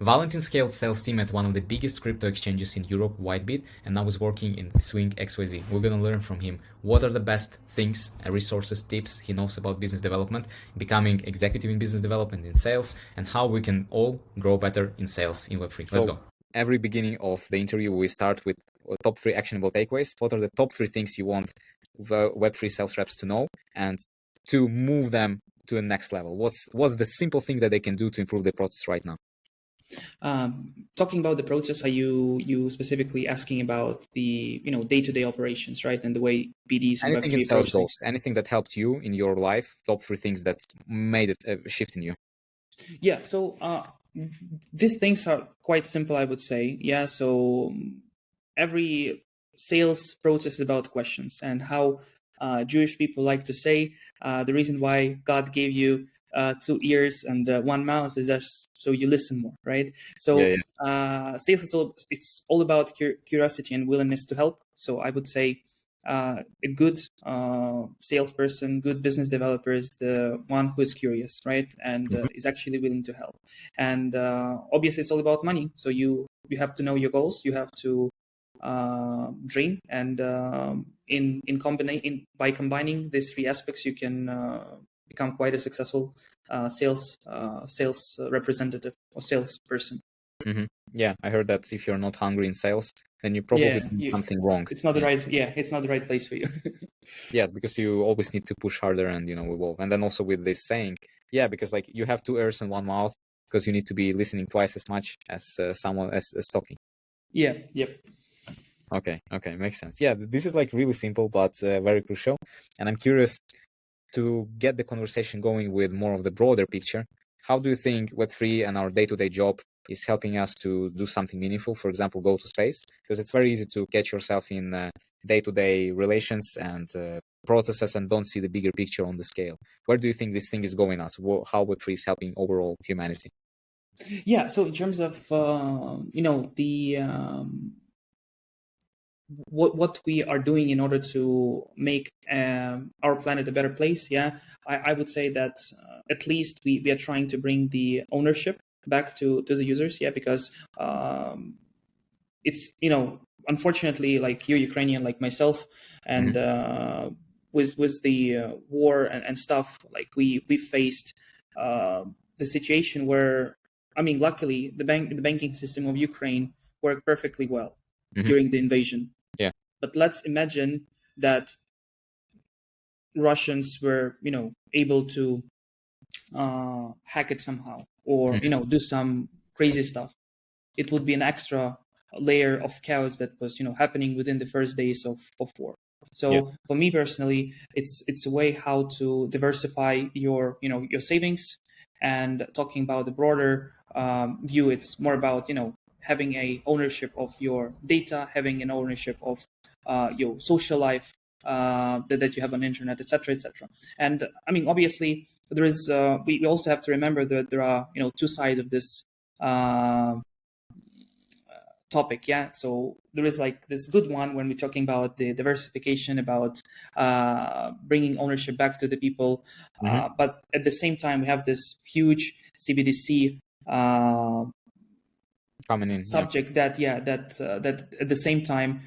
Valentin scaled sales team at one of the biggest crypto exchanges in Europe, WhiteBIT, and now is working in Swing XYZ. We're gonna learn from him what are the best things, resources, tips he knows about business development, becoming executive in business development, in sales, and how we can all grow better in sales in Web3. Let's go. Every beginning of the interview, we start with top 3 actionable takeaways. What are the top 3 things you want Web3 sales reps to know and to move them to a next level? What's the simple thing that they can do to improve the process right now? Talking about the process, are you specifically asking about the day-to-day operations, right? And the way BDs and anything in sales goes, anything that helped you in your life, top 3 things that made it a shift in you. Yeah, so these things are quite simple, I would say. Yeah, so every sales process is about questions, and how Jewish people like to say, the reason why God gave you 2 ears and 1 mouth is just so you listen more, right? So sales it's all about curiosity and willingness to help. So I would say a good salesperson, good business developer is the one who is curious, right? And is actually willing to help. And obviously it's all about money. So you have to know your goals. You have to dream, and by combining these 3 aspects, you can become quite a successful sales representative or salesperson. Yeah, I heard that if you're not hungry in sales, then you probably do something wrong. It's not the right. Yeah, it's not the right place for you. Yes, because you always need to push harder and evolve. And then also with this saying, yeah, because like you have 2 ears and 1 mouth, because you need to be listening twice as much as someone as talking. Yeah. Yep. Okay, makes sense. Yeah, this is like really simple but very crucial, and I'm curious to get the conversation going with more of the broader picture. How do you think Web3 and our day-to-day job is helping us to do something meaningful? For example, go to space, because it's very easy to catch yourself in day-to-day relations and processes and don't see the bigger picture on the scale. Where do you think this thing is going us? How Web3 is helping overall humanity? Yeah, so in terms of what we are doing in order to make our planet a better place, I would say that at least we are trying to bring the ownership back to the users, because it's unfortunately, like you Ukrainian, like myself, and with the war and stuff, like we faced the situation where, I mean, luckily the banking system of Ukraine worked perfectly well during the invasion. Yeah. But let's imagine that Russians were, able to hack it somehow, or do some crazy stuff. It would be an extra layer of chaos that was, happening within the first days of war. So for me personally, it's a way how to diversify your savings. And talking about the broader view, it's more about having a ownership of your data, having an ownership of your social life that you have on the internet, etc., etc. And I mean, obviously, there is. We also have to remember that there are 2 sides of this topic. Yeah, so there is like this good one when we're talking about the diversification, about bringing ownership back to the people, but at the same time we have this huge CBDC coming in subject that at the same time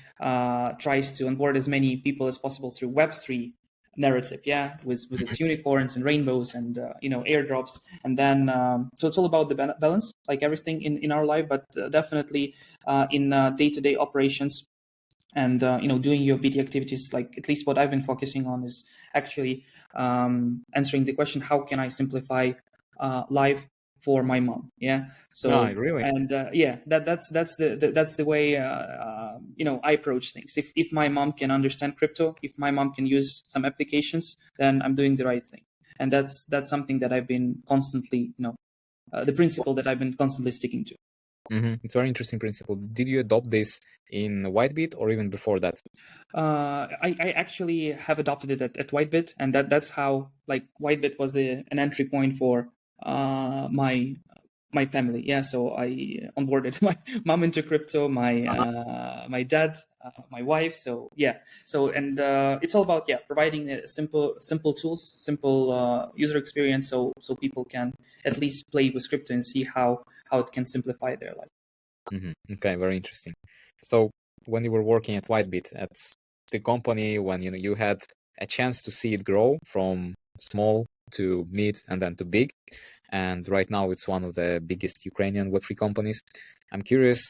tries to onboard as many people as possible through Web3 narrative, with its unicorns and rainbows and airdrops. And then so it's all about the balance, like everything in our life, but definitely in day-to-day operations and doing your BD activities. Like, at least what I've been focusing on is actually answering the question, how can I simplify life for my mom? So really? And that's the way I approach things. If my mom can understand crypto, if my mom can use some applications, then I'm doing the right thing. And that's something that I've been constantly the principle that I've been constantly sticking to. It's a very interesting principle. Did you adopt this in WhiteBIT or even before that? I actually have adopted it at WhiteBIT, and that's how, like, WhiteBIT was an entry point for my family. So I onboarded my mom into crypto, my dad, my wife. So it's all about providing simple tools, simple user experience, so people can at least play with crypto and see how how it can simplify their life. Okay, very interesting. So when you were working at WhiteBIT, at the company, when you had a chance to see it grow from small to mid and then to big, and right now it's one of the biggest Ukrainian Web3 companies. I'm curious.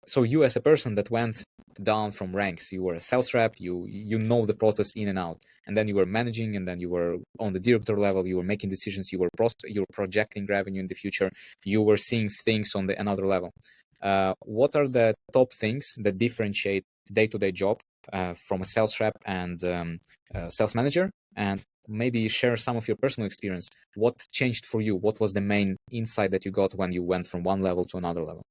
So you, as a person that went down from ranks, you were a sales rep, you know the process in and out, and then you were managing, and then you were on the director level, you were making decisions, you were projecting revenue in the future, you were seeing things on the another level. What are the top things that differentiate day-to-day job from a sales rep and sales manager? And maybe share some of your personal experience. What changed for you? What was the main insight that you got when you went from one level to another level?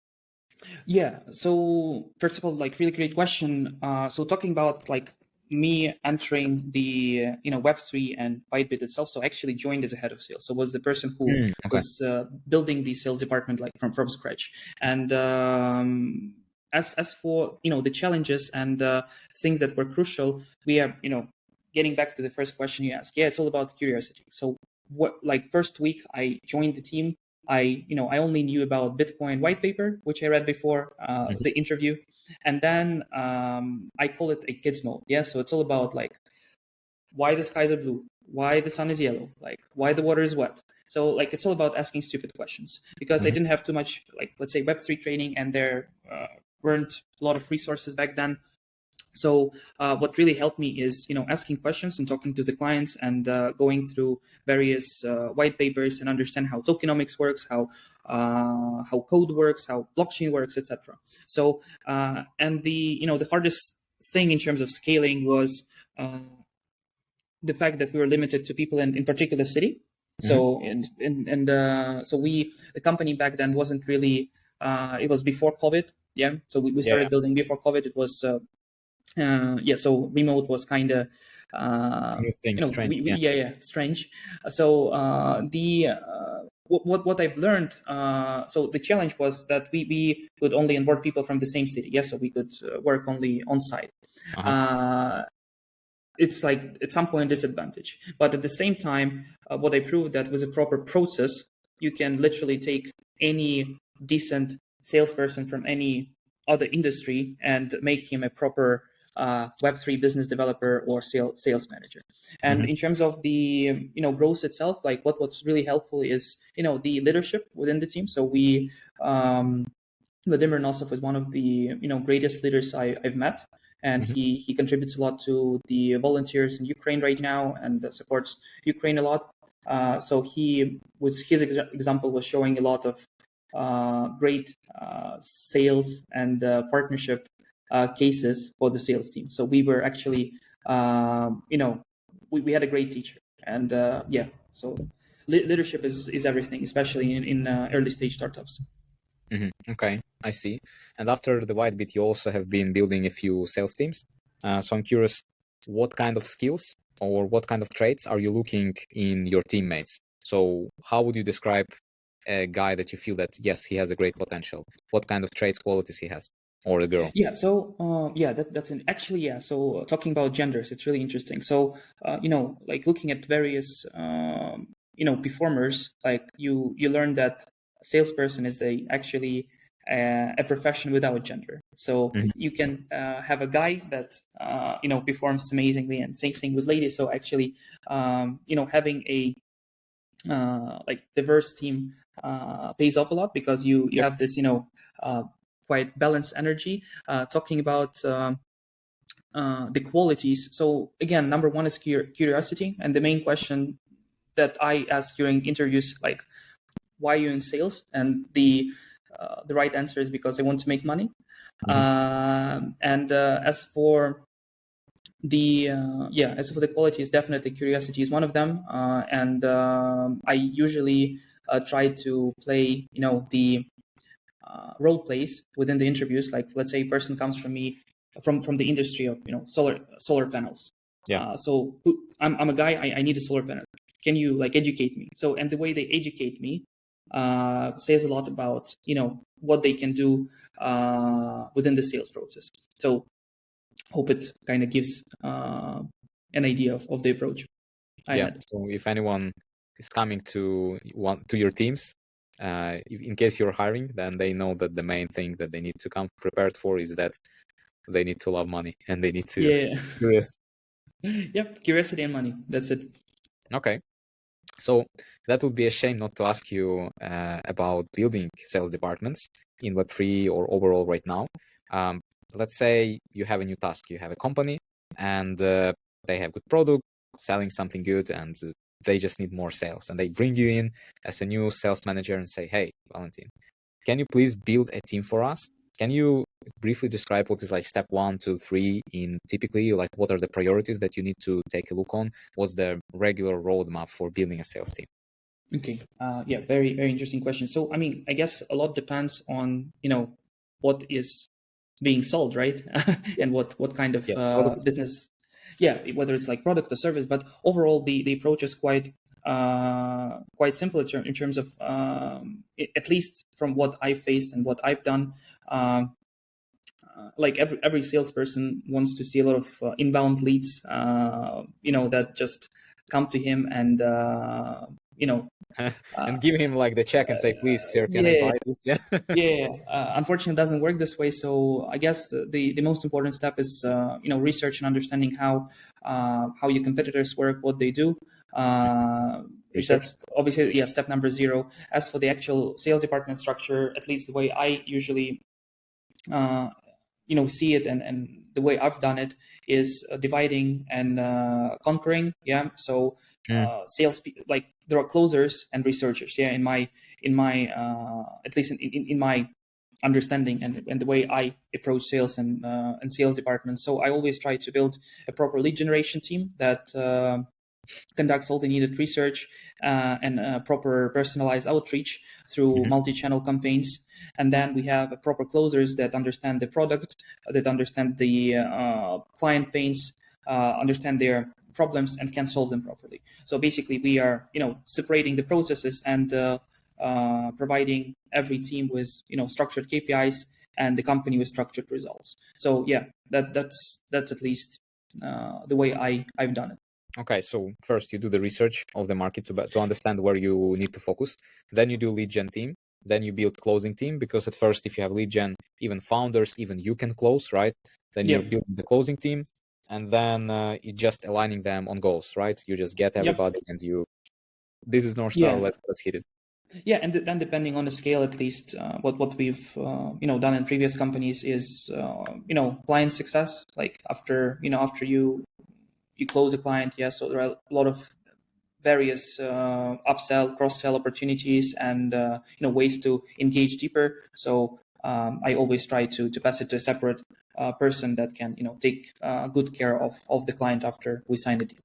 Yeah. So first of all, like really great question. So talking about like me entering the Web3 and WhiteBIT itself. So I actually joined as a head of sales. So was the person who Okay. was building the sales department like from scratch. And as for the challenges and things that were crucial, we are getting back to the first question you asked. Yeah, it's all about curiosity. So what like first week I joined the team. I only knew about Bitcoin white paper, which I read before the interview, and then I call it a kids mode. Yeah, so it's all about like why the skies are blue, why the sun is yellow, like why the water is wet. So like it's all about asking stupid questions because I didn't have too much like let's say Web3 training, and there weren't a lot of resources back then. So what really helped me is asking questions and talking to the clients and going through various white papers and understand how tokenomics works, how code works, how blockchain works, etc. So and the hardest thing in terms of scaling was the fact that we were limited to people in particular city. So so the company back then wasn't really it was before COVID. Yeah, so we started building before COVID. It was so remote was kind of Strange. strange. So what I've learned, so the challenge was that we could only onboard people from the same city. So we could work only on site. It's like at some point disadvantage, but at the same time, what I proved that with a proper process, you can literally take any decent salesperson from any other industry and make him a proper Web3 business developer or sales manager. And in terms of the growth itself, like what's really helpful is the leadership within the team. So we Vladimir Nosov is one of the greatest leaders I've met, and he contributes a lot to the volunteers in Ukraine right now and supports Ukraine a lot. So his example was showing a lot of great sales and partnership cases for the sales team. So we were actually, we had a great teacher, and so leadership is everything, especially in early stage startups. Okay, I see. And after the WhiteBIT, you also have been building a few sales teams. So I'm curious, what kind of skills or what kind of traits are you looking in your teammates? So how would you describe a guy that you feel that, yes, he has a great potential? What kind of traits, qualities he has, or a girl? Yeah. So that's actually, yeah. So talking about genders, it's really interesting. So like looking at various performers, like you learn that a salesperson is actually a profession without gender. So you can have a guy that performs amazingly and sing with ladies. So actually having a like diverse team pays off a lot because you have this quite balanced energy. Talking about the qualities. So again, number one is curiosity, and the main question that I ask during interviews, like, why are you in sales? And the right answer is because I want to make money. And as for the qualities, definitely curiosity is one of them. And I usually try to play, the role plays within the interviews. Like, let's say a person comes from me from the industry of solar panels. So I'm a guy. I need a solar panel. Can you like educate me? So, and the way they educate me says a lot about what they can do within the sales process. So hope it kind of gives an idea of the approach I had. So if anyone is coming to your teams, in case you're hiring, then they know that the main thing that they need to come prepared for is that they need to love money and they need to Yeah. curious. Yep. Curiosity and money. That's it. Okay. So that would be a shame not to ask you about building sales departments in Web3 or overall right now. Let's say you have a new task, you have a company and they have good product, selling something good, and they just need more sales. And they bring you in as a new sales manager and say, hey, Valentin, can you please build a team for us? Can you briefly describe what is like step 1, 2, 3 in typically like what are the priorities that you need to take a look on? What's the regular roadmap for building a sales team? Okay. Yeah. Very, very interesting question. So, I mean, I guess a lot depends on, what is being sold, right? And what kind of Products. business, yeah, whether it's like product or service. But overall, the approach is quite simple in terms of at least from what I've faced and what I've done. Like every salesperson wants to see a lot of inbound leads, that just come to him and And give him like the check and say, please, sir, can I yeah. buy this? Yeah. Yeah, unfortunately, it doesn't work this way. So I guess the most important step is research and understanding how your competitors work, what they do. Research. That's obviously step number 0. As for the actual sales department structure, at least the way I usually see it and the way I've done it is dividing and conquering. Yeah, so sales like there are closers and researchers. Yeah, in my at least in my understanding and the way I approach sales and sales departments. So I always try to build a proper lead generation team that conducts all the needed research and proper personalized outreach through multi-channel campaigns. And then we have proper closers that understand the product, that understand the client pains, understand their problems, and can solve them properly. So basically, we are separating the processes and providing every team with structured KPIs and the company with structured results. So yeah, that's at least the way I've done it. Okay, so first you do the research of the market to understand where you need to focus. Then you do lead gen team. Then you build closing team, because at first, if you have lead gen, even founders, even you can close, right? Then you're building the closing team, and then you're just aligning them on goals, right? You just get everybody and this is North Star, let's hit it. Yeah, and depending on the scale, at least what we've done in previous companies is client success. Like after you close a client, so there are a lot of various upsell, cross-sell opportunities and ways to engage deeper. So I always try to pass it to a separate person that can take good care of the client after we sign the deal.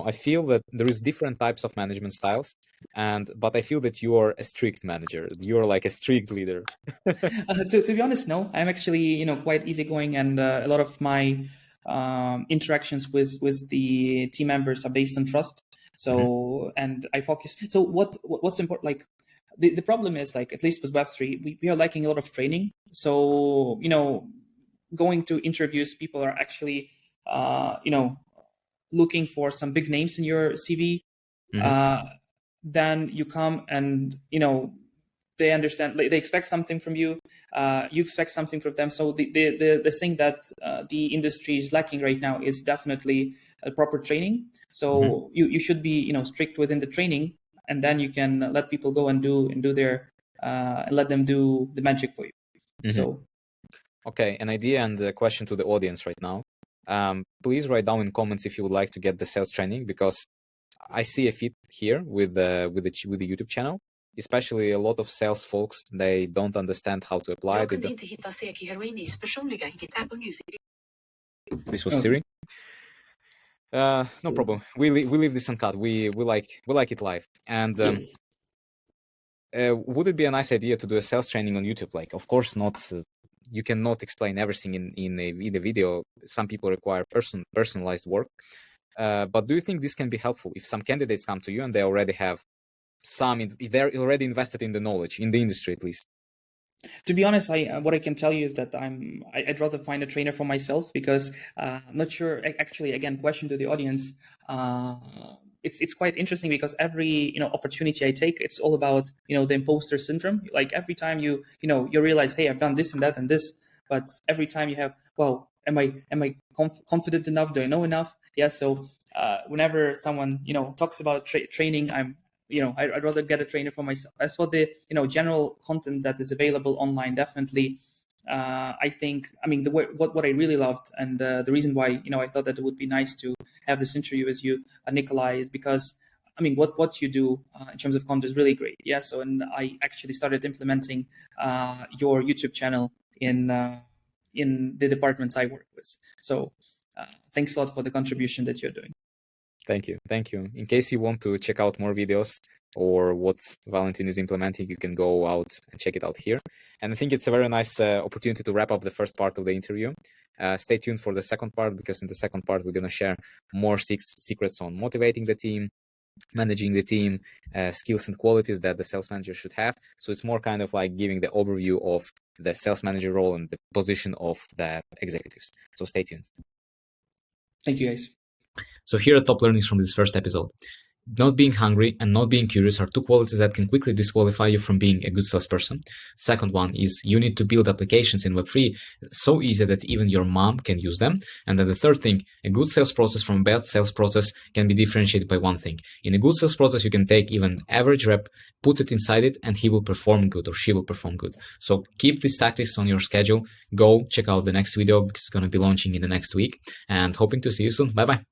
I feel that there is different types of management styles, but I feel that you are a strict manager. You are like a strict leader. To be honest, no. I'm actually quite easygoing, and a lot of my interactions with the team members are based on trust. So and I focus. So what's important? Like the problem is, like, at least with Web3, we are lacking a lot of training. So going to interviews, people are actually looking for some big names in your CV. Then you come and they understand, they expect something from you, you expect something from them. So the thing that the industry is lacking right now is definitely a proper training. So you should be strict within the training, and then you can let people go and do their and let them do the magic for you. So okay, an idea and a question to the audience right now. Please write down in comments if you would like to get the sales training, because I see a fit here with the YouTube channel. Especially a lot of sales folks, they don't understand how to apply it. This was Siri. No problem. We leave this uncut. We like it live. And would it be a nice idea to do a sales training on YouTube? Like, of course not. You cannot explain everything in a video. Some people require personalized work. But do you think this can be helpful if some candidates come to you and they already have they're already invested in the knowledge, in the industry at least? To be honest, what I can tell you is that I'd rather find a trainer for myself, because I'm not sure. Actually, again, question to the audience: it's quite interesting because every opportunity I take, it's all about the imposter syndrome. Like every time you realize, hey, I've done this and that and this, but every time you have, well, am I confident enough? Do I know enough? Yeah. So whenever someone talks about training, I'd rather get a trainer for myself. As for the general content that is available online, definitely. I think, what I really loved, and the reason why I thought that it would be nice to have this interview with you, Nikolai, is because what you do in terms of content is really great. Yeah. So, and I actually started implementing your YouTube channel in the departments I work with. So, thanks a lot for the contribution that you're doing. Thank you. In case you want to check out more videos or what Valentin is implementing, you can go out and check it out here. And I think it's a very nice opportunity to wrap up the first part of the interview. Stay tuned for the second part, because in the second part, we're going to share more secrets on motivating the team, managing the team, skills and qualities that the sales manager should have. So it's more kind of like giving the overview of the sales manager role and the position of the executives. So stay tuned. Thank you, guys. So here are top learnings from this first episode. Not being hungry and not being curious are two qualities that can quickly disqualify you from being a good salesperson. Second one is you need to build applications in Web3 so easy that even your mom can use them. And then the third thing, a good sales process from a bad sales process can be differentiated by one thing. In a good sales process, you can take even average rep, put it inside it, and he will perform good or she will perform good. So keep these tactics on your schedule. Go check out the next video because it's going to be launching in the next week, and hoping to see you soon. Bye-bye.